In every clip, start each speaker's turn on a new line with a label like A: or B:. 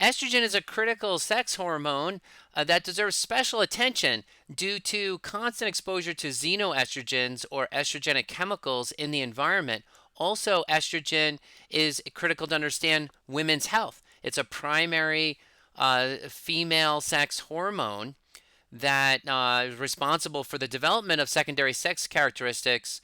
A: Estrogen is a critical sex hormone that deserves special attention due to constant exposure to xenoestrogens or estrogenic chemicals in the environment. Also, estrogen is critical to understand women's health. It's a primary female sex hormone that is responsible for the development of secondary sex characteristics,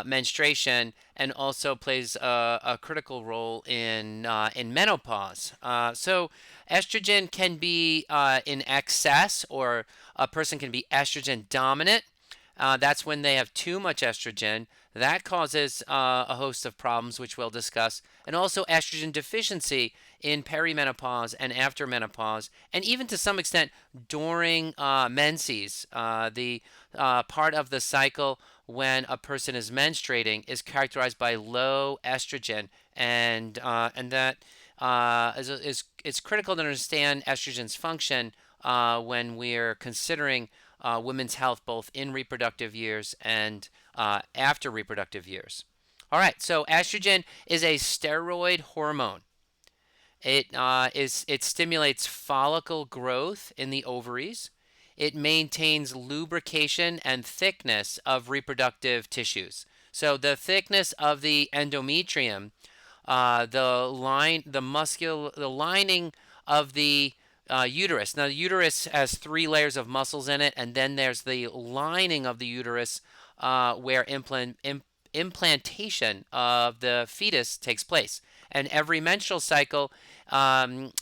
A: menstruation, and also plays a critical role in menopause. So estrogen can be in excess, or a person can be estrogen dominant. That's when they have too much estrogen. That causes a host of problems, which we'll discuss, and also estrogen deficiency in perimenopause and after menopause, and even to some extent during menses. The part of the cycle when a person is menstruating is characterized by low estrogen, and that is it's critical to understand estrogen's function when we're considering women's health both in reproductive years and after reproductive years. All right, so estrogen is a steroid hormone. It stimulates follicle growth in the ovaries. It maintains lubrication and thickness of reproductive tissues. So the thickness of the endometrium, the lining of the uterus. Now, the uterus has three layers of muscles in it, and then there's the lining of the uterus where implantation of the fetus takes place. And every menstrual cycle, the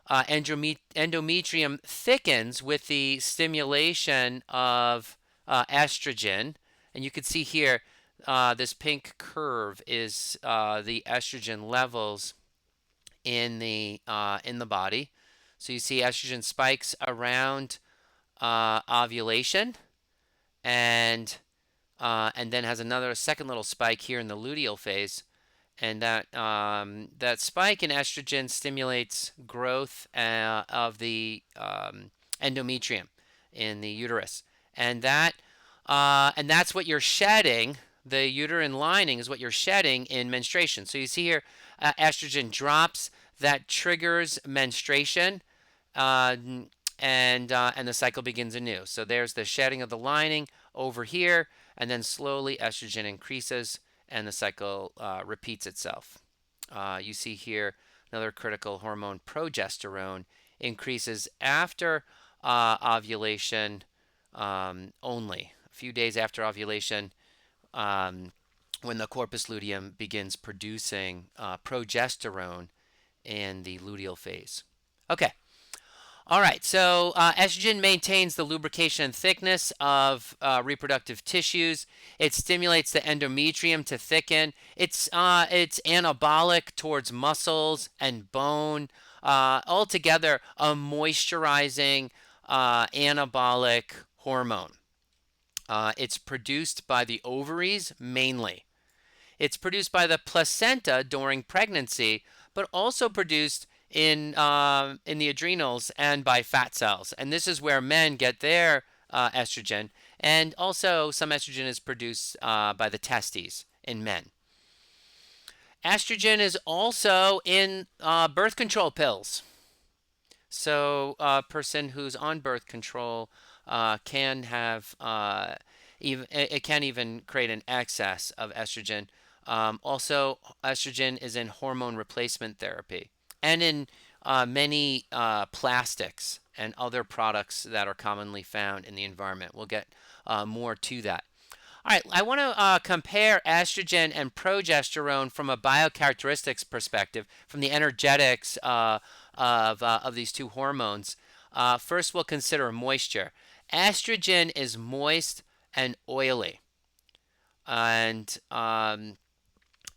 A: endometrium thickens with the stimulation of estrogen. And you can see here, this pink curve is the estrogen levels in the body. So you see estrogen spikes around ovulation, and then has another second little spike here in the luteal phase, and that spike in estrogen stimulates growth of the endometrium in the uterus, and that's what you're shedding. The uterine lining is what you're shedding in menstruation. So you see here, estrogen drops, that triggers menstruation, uh, and the cycle begins anew. So there's the shedding of the lining over here, and then slowly estrogen increases, and the cycle repeats itself. You see here another critical hormone, progesterone, increases after ovulation only. A few days after ovulation, um, when the corpus luteum begins producing progesterone in the luteal phase. Okay. All right, so estrogen maintains the lubrication and thickness of reproductive tissues. It stimulates the endometrium to thicken. It's anabolic towards muscles and bone. Altogether, a moisturizing anabolic hormone. It's produced by the ovaries mainly. It's produced by the placenta during pregnancy, but also produced in the adrenals and by fat cells. And this is where men get their estrogen. And also, some estrogen is produced by the testes in men. Estrogen is also in birth control pills. So, a person who's on birth control can have even it can even create an excess of estrogen. Also, estrogen is in hormone replacement therapy and in many plastics and other products that are commonly found in the environment. We'll get more to that. All right, I want to compare estrogen and progesterone from a biocharacteristics perspective, from the energetics of these two hormones. First, we'll consider moisture. Estrogen is moist and oily, and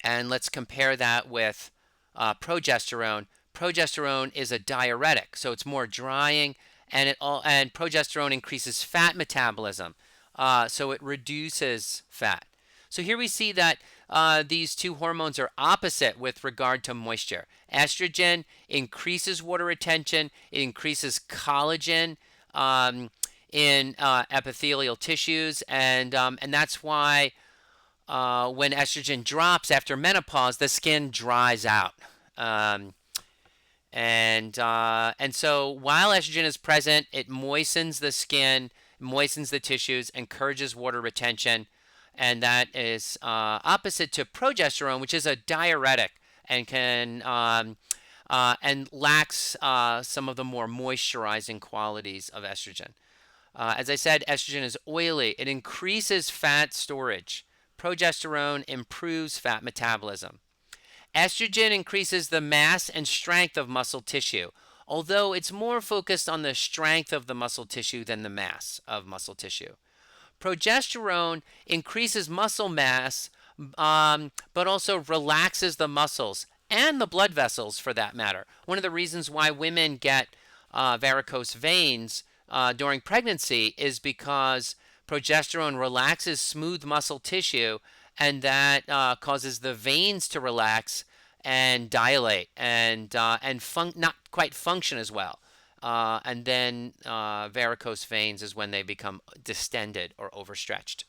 A: let's compare that with progesterone. Progesterone is a diuretic, so it's more drying, and progesterone increases fat metabolism, so it reduces fat. So here we see that these two hormones are opposite with regard to moisture. Estrogen increases water retention, it increases collagen in epithelial tissues, and that's why when estrogen drops after menopause, the skin dries out. And so while estrogen is present, it moistens the skin, moistens the tissues, encourages water retention, and that is opposite to progesterone, which is a diuretic and can and lacks some of the more moisturizing qualities of estrogen. As I said, estrogen is oily. It increases fat storage. Progesterone improves fat metabolism. Estrogen increases the mass and strength of muscle tissue, although it's more focused on the strength of the muscle tissue than the mass of muscle tissue. Progesterone increases muscle mass, but also relaxes the muscles and the blood vessels for that matter. One of the reasons why women get varicose veins during pregnancy is because progesterone relaxes smooth muscle tissue, and that causes the veins to relax and dilate and not quite function as well. And then varicose veins is when they become distended or overstretched.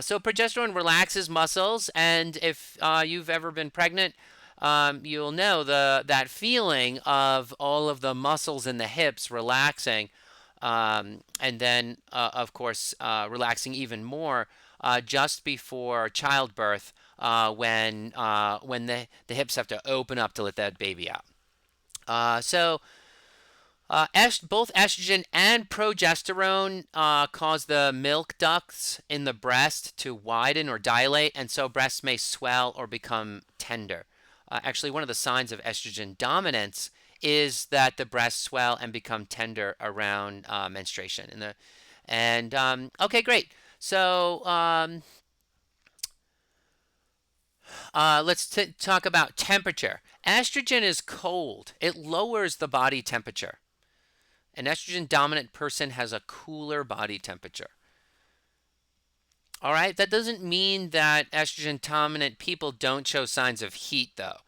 A: So progesterone relaxes muscles, and if you've ever been pregnant, you'll know that feeling of all of the muscles in the hips relaxing, and then of course relaxing even more just before childbirth, when the hips have to open up to let that baby out. Both estrogen and progesterone cause the milk ducts in the breast to widen or dilate, and so breasts may swell or become tender. Actually, one of the signs of estrogen dominance is that the breasts swell and become tender around menstruation. Okay, great. So let's talk about temperature. Estrogen is cold. It lowers the body temperature. An estrogen dominant person has a cooler body temperature. All right, that doesn't mean that estrogen dominant people don't show signs of heat, though.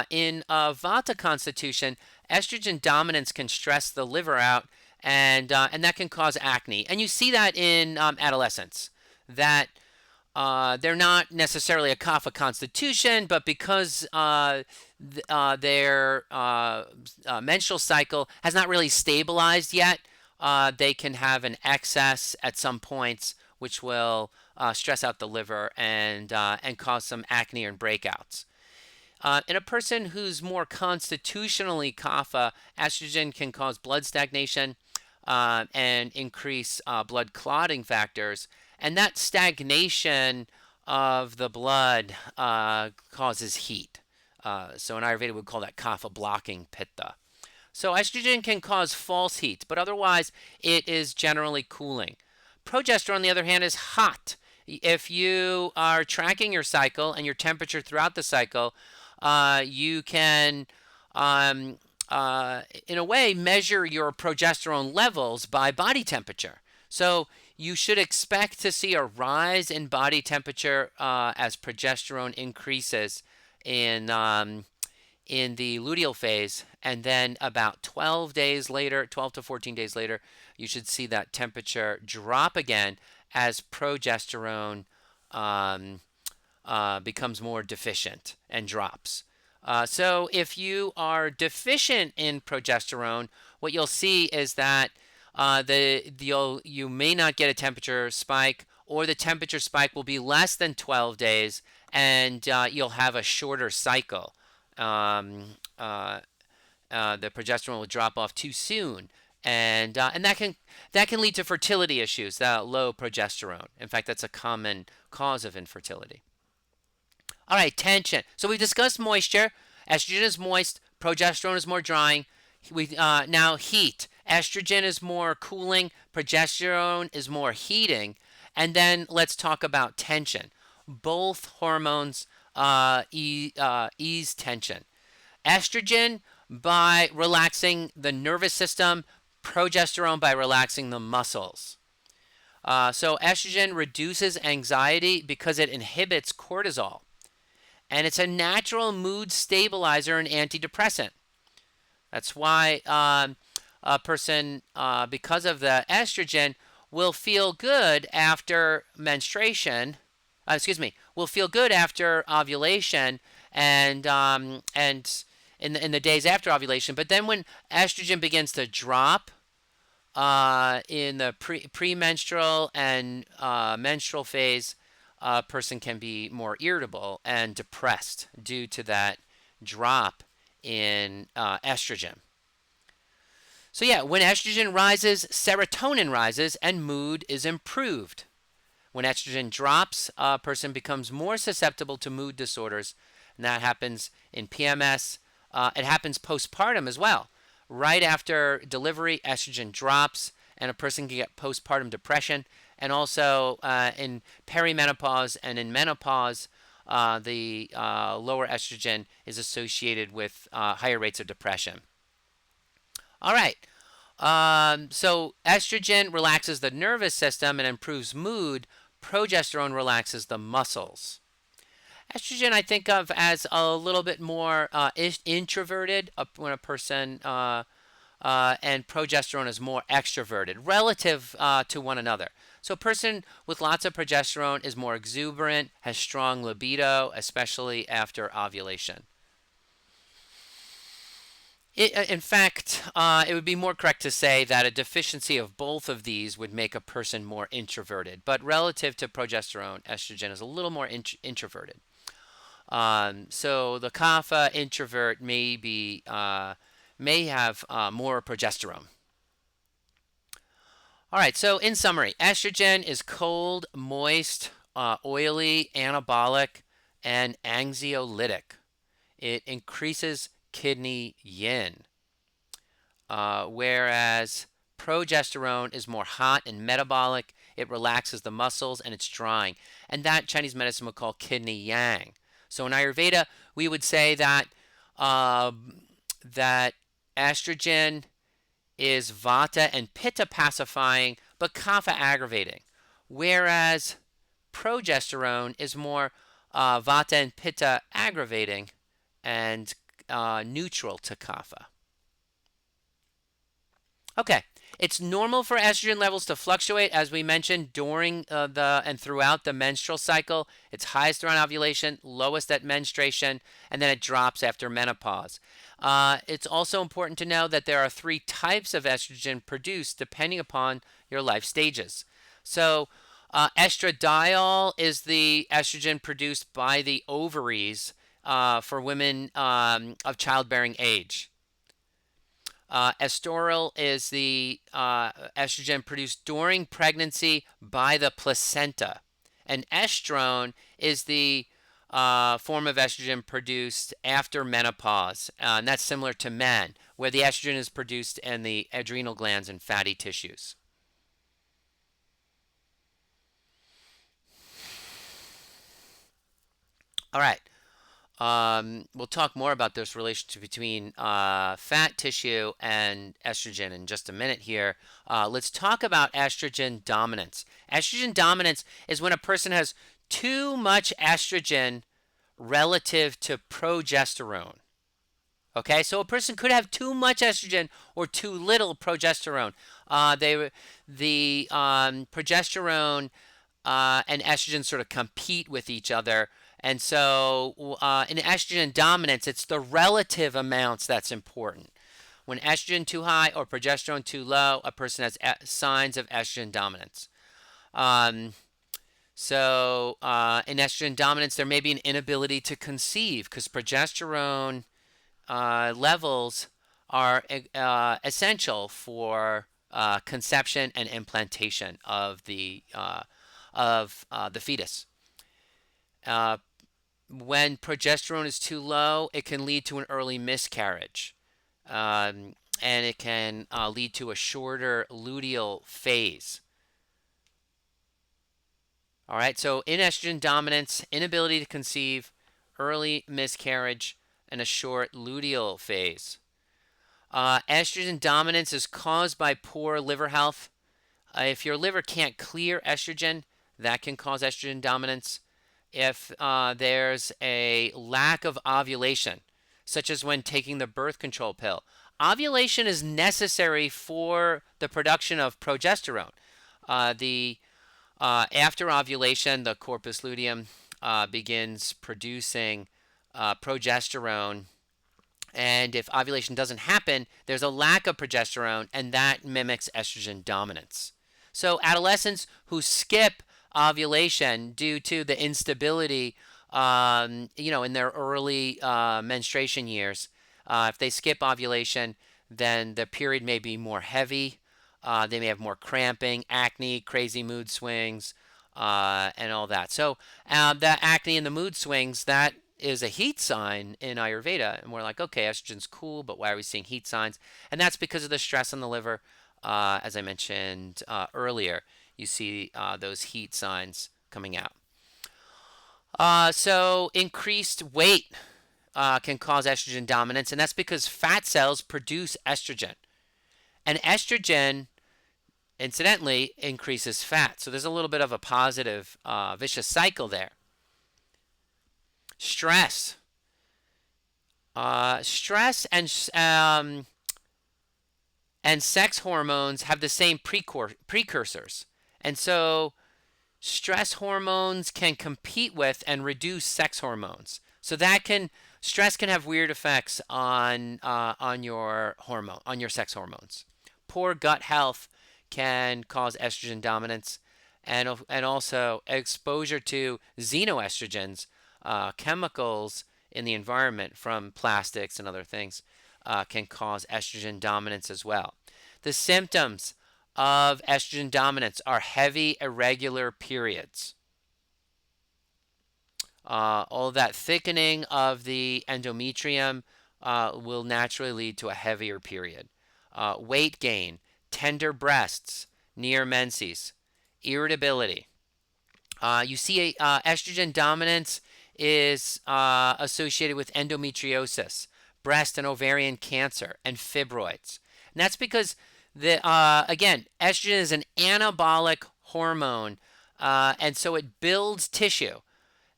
A: In a Vata constitution, estrogen dominance can stress the liver out, and that can cause acne. And you see that in adolescents, that they're not necessarily a Kapha constitution, but because their menstrual cycle has not really stabilized yet, they can have an excess at some points, which will stress out the liver and cause some acne and breakouts. In a person who's more constitutionally Kapha, estrogen can cause blood stagnation and increase blood clotting factors. And that stagnation of the blood causes heat. So in Ayurveda, we would call that kapha blocking pitta. So estrogen can cause false heat, but otherwise it is generally cooling. Progesterone, on the other hand, is hot. If you are tracking your cycle and your temperature throughout the cycle, you can, in a way, measure your progesterone levels by body temperature. So you should expect to see a rise in body temperature as progesterone increases in the luteal phase, and then about 12 days later, 12 to 14 days later, you should see that temperature drop again as progesterone becomes more deficient and drops. So if you are deficient in progesterone, what you'll see is that you may not get a temperature spike, or the temperature spike will be less than 12 days, and you'll have a shorter cycle. The progesterone will drop off too soon, and that can lead to fertility issues. That low progesterone. In fact, that's a common cause of infertility. All right, tension. So we discussed moisture. Estrogen is moist. Progesterone is more drying. Now heat. Estrogen is more cooling. Progesterone is more heating. And then let's talk about tension. Both hormones ease tension. Estrogen by relaxing the nervous system. Progesterone by relaxing the muscles. So estrogen reduces anxiety because it inhibits cortisol. And it's a natural mood stabilizer and antidepressant. That's why a person, because of the estrogen, will feel good after menstruation. Will feel good after ovulation, and in the days after ovulation. But then when estrogen begins to drop in the premenstrual and menstrual phase, a person can be more irritable and depressed due to that drop in estrogen. So yeah, when estrogen rises, serotonin rises and mood is improved. When estrogen drops, a person becomes more susceptible to mood disorders, and that happens in PMS. It happens postpartum as well. Right after delivery, estrogen drops, and a person can get postpartum depression. And also in perimenopause and in menopause, the lower estrogen is associated with higher rates of depression. All right. So estrogen relaxes the nervous system and improves mood. Progesterone relaxes the muscles. Estrogen I think of as a little bit more introverted when a person, and progesterone is more extroverted relative to one another. So a person with lots of progesterone is more exuberant, has strong libido, especially after ovulation. In fact, it would be more correct to say that a deficiency of both of these would make a person more introverted. But relative to progesterone, estrogen is a little more introverted. So the kapha introvert may have more progesterone. All right. So in summary, estrogen is cold, moist, oily, anabolic, and anxiolytic. It increases kidney yin, whereas progesterone is more hot and metabolic. It relaxes the muscles and it's drying, and that Chinese medicine would call kidney yang. So in Ayurveda, we would say that that estrogen is vata and pitta pacifying, but kapha aggravating, whereas progesterone is more vata and pitta aggravating and neutral to kapha. Okay, it's normal for estrogen levels to fluctuate, as we mentioned, during the and throughout the menstrual cycle. It's highest around ovulation, lowest at menstruation, and then it drops after menopause. It's also important to know that there are 3 types of estrogen produced depending upon your life stages. So, estradiol is the estrogen produced by the ovaries for women of childbearing age. Estradiol is the estrogen produced during pregnancy by the placenta. And estrone is the form of estrogen produced after menopause. And that's similar to men, where the estrogen is produced in the adrenal glands and fatty tissues. All right. We'll talk more about this relationship between fat tissue and estrogen in just a minute here. Let's talk about estrogen dominance. Estrogen dominance is when a person has too much estrogen relative to progesterone. Okay, so a person could have too much estrogen or too little progesterone. The progesterone and estrogen sort of compete with each other. And so in estrogen dominance, it's the relative amounts that's important. When estrogen too high or progesterone too low, a person has signs of estrogen dominance. Um, in estrogen dominance, there may be an inability to conceive because progesterone levels are essential for conception and implantation of the fetus. When progesterone is too low, it can lead to an early miscarriage, and it can lead to a shorter luteal phase. All right, so in estrogen dominance, inability to conceive, early miscarriage, and a short luteal phase. Estrogen dominance is caused by poor liver health. If your liver can't clear estrogen, that can cause estrogen dominance. If there's a lack of ovulation, such as when taking the birth control pill, ovulation is necessary for the production of progesterone. After ovulation, the corpus luteum begins producing progesterone And if ovulation doesn't happen, there's a lack of progesterone, and that mimics estrogen dominance. So adolescents who skip ovulation due to the instability, in their early menstruation years, if they skip ovulation, then the period may be more heavy. They may have more cramping, acne, crazy mood swings, and all that. So that acne and the mood swings, that is a heat sign in Ayurveda. And we're like, okay, estrogen's cool, but why are we seeing heat signs? And that's because of the stress on the liver. As I mentioned earlier, you see those heat signs coming out. So increased weight can cause estrogen dominance, and that's because fat cells produce estrogen. And estrogen, incidentally, increases fat. So there's a little bit of a positive vicious cycle there. Stress. Stress and sex hormones have the same precursors. And so stress hormones can compete with and reduce sex hormones. So stress can have weird effects on your sex hormones. Poor gut health can cause estrogen dominance, and also exposure to xenoestrogens, chemicals in the environment from plastics and other things, can cause estrogen dominance as well. The symptoms of estrogen dominance are heavy, irregular periods. All that thickening of the endometrium will naturally lead to a heavier period. Weight gain, tender breasts, near menses, irritability. You see estrogen dominance is associated with endometriosis, breast and ovarian cancer, and fibroids. And that's because again, estrogen is an anabolic hormone, and so it builds tissue,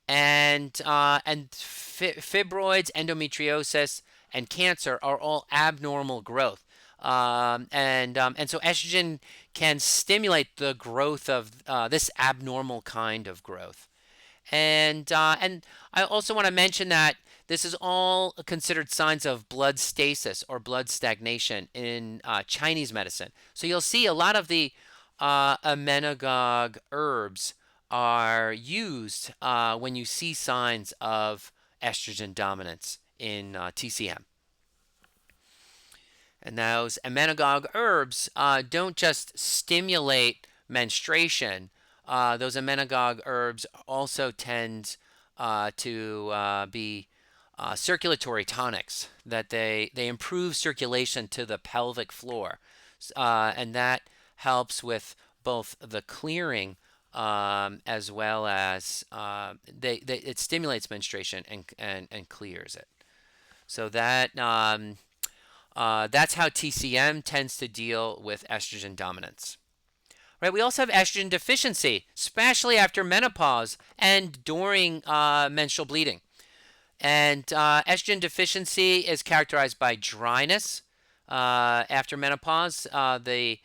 A: and fibroids, endometriosis, and cancer are all abnormal growth. And so estrogen can stimulate the growth of this abnormal kind of growth. And I also want to mention that this is all considered signs of blood stasis or blood stagnation in Chinese medicine. So you'll see a lot of the amenagog herbs are used when you see signs of estrogen dominance in TCM. And those amenagog herbs don't just stimulate menstruation. Those amenagog herbs also tend to be circulatory tonics, that they improve circulation to the pelvic floor. And that helps with both the clearing as well as it stimulates menstruation and clears it. So that's how TCM tends to deal with estrogen dominance. Right. We also have estrogen deficiency, especially after menopause and during menstrual bleeding. And estrogen deficiency is characterized by dryness after menopause. The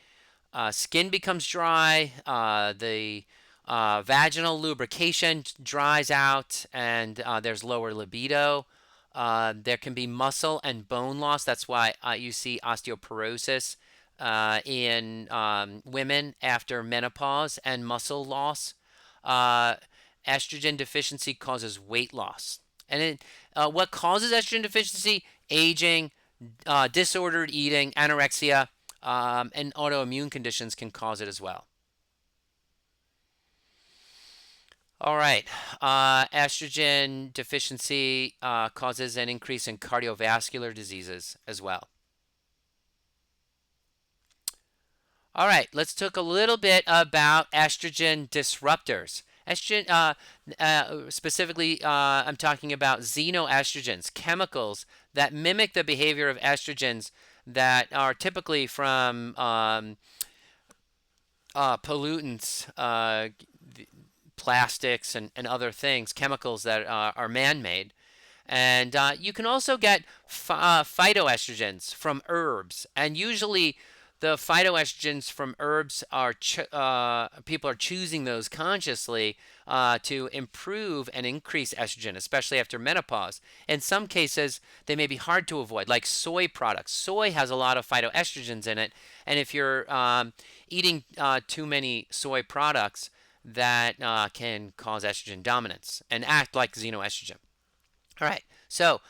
A: skin becomes dry. The vaginal lubrication dries out, and there's lower libido. There can be muscle and bone loss. That's why you see osteoporosis in women after menopause, and muscle loss. Estrogen deficiency causes weight loss. And what causes estrogen deficiency? Aging, disordered eating, anorexia, and autoimmune conditions can cause it as well. All right. Estrogen deficiency causes an increase in cardiovascular diseases as well. All right, let's talk a little bit about estrogen disruptors. Estrogen, specifically, I'm talking about xenoestrogens, chemicals that mimic the behavior of estrogens that are typically from pollutants, plastics, and other things, chemicals that are man-made. And you can also get phytoestrogens from herbs, and usually the phytoestrogens from herbs are people are choosing those consciously to improve and increase estrogen, especially after menopause. In some cases, they may be hard to avoid, like soy products. Soy has a lot of phytoestrogens in it, and if you're eating too many soy products, that can cause estrogen dominance and act like xenoestrogen. All right, so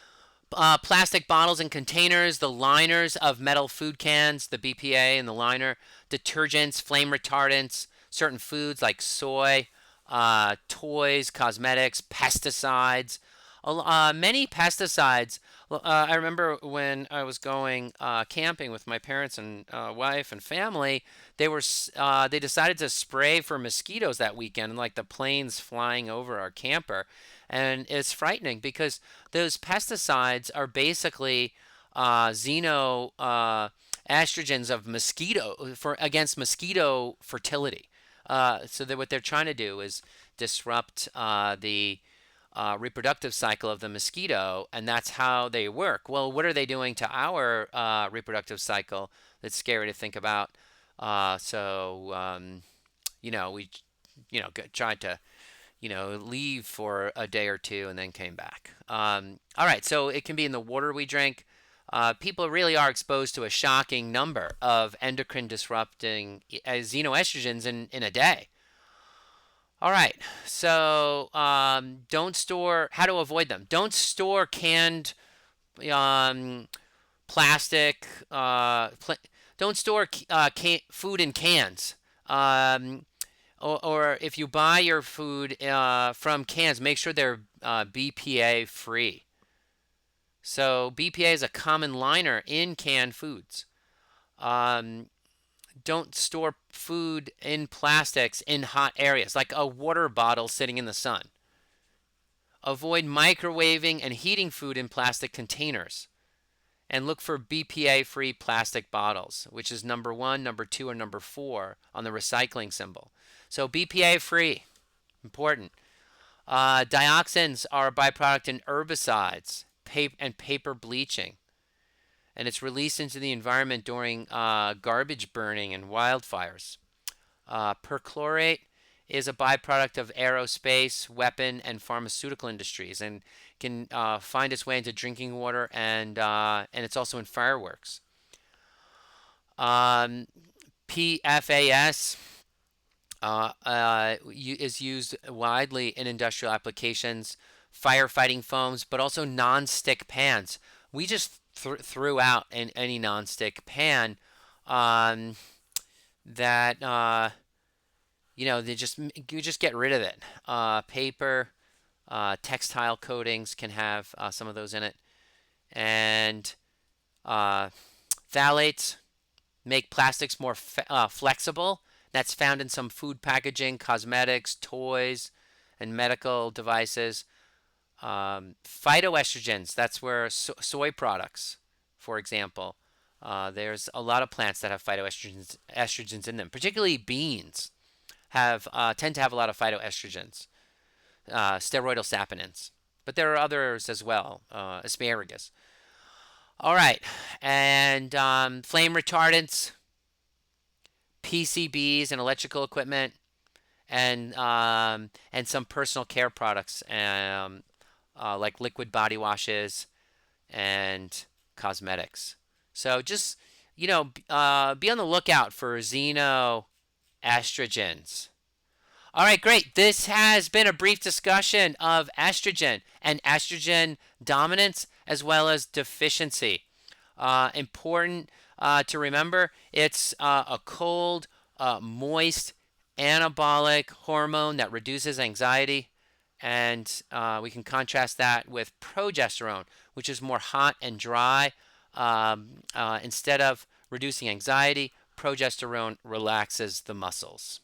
A: plastic bottles and containers, the liners of metal food cans, the BPA in the liner, detergents, flame retardants, certain foods like soy, toys, cosmetics, pesticides. Many pesticides. I remember when I was going camping with my parents and wife and family, they decided to spray for mosquitoes that weekend, and like the planes flying over our camper, and it's frightening because those pesticides are basically xeno estrogens of mosquito for against mosquito fertility. So that what they're trying to do is disrupt the reproductive cycle of the mosquito, and that's how they work. Well, what are they doing to our reproductive cycle? That's scary to think about. We, tried to, leave for a day or two and then came back. All right, so it can be in the water we drink. People really are exposed to a shocking number of endocrine disrupting xenoestrogens in a day. All right, so how to avoid them. Don't store canned um, plastic, don't store food in cans. Or if you buy your food from cans, make sure they're BPA free. So BPA is a common liner in canned foods. Um, don't store food in plastics in hot areas, like a water bottle sitting in the sun. Avoid microwaving and heating food in plastic containers. And look for BPA-free plastic bottles, which is number 1, number 2, or number 4 on the recycling symbol. So BPA-free, important. Dioxins are a byproduct in herbicides and paper bleaching, and it's released into the environment during garbage burning and wildfires. Perchlorate is a byproduct of aerospace, weapon, and pharmaceutical industries, and can find its way into drinking water, and it's also in fireworks. PFAS is used widely in industrial applications, firefighting foams, but also non-stick pans. We just threw out any non-stick pan that you just get rid of it. Paper, textile coatings can have some of those in it, and phthalates make plastics more flexible. That's found in some food packaging, cosmetics, toys, and medical devices. Phytoestrogens, that's where soy products, for example, there's a lot of plants that have phytoestrogens in them, particularly beans tend to have a lot of phytoestrogens, steroidal saponins, but there are others as well, asparagus. All right, and flame retardants, PCBs and electrical equipment, and some personal care products, like liquid body washes and cosmetics. So just be on the lookout for xenoestrogens. All right, great. This has been a brief discussion of estrogen and estrogen dominance as well as deficiency. Important to remember, it's a cold, moist, anabolic hormone that reduces anxiety, and we can contrast that with progesterone, which is more hot and dry. Instead of reducing anxiety, progesterone relaxes the muscles.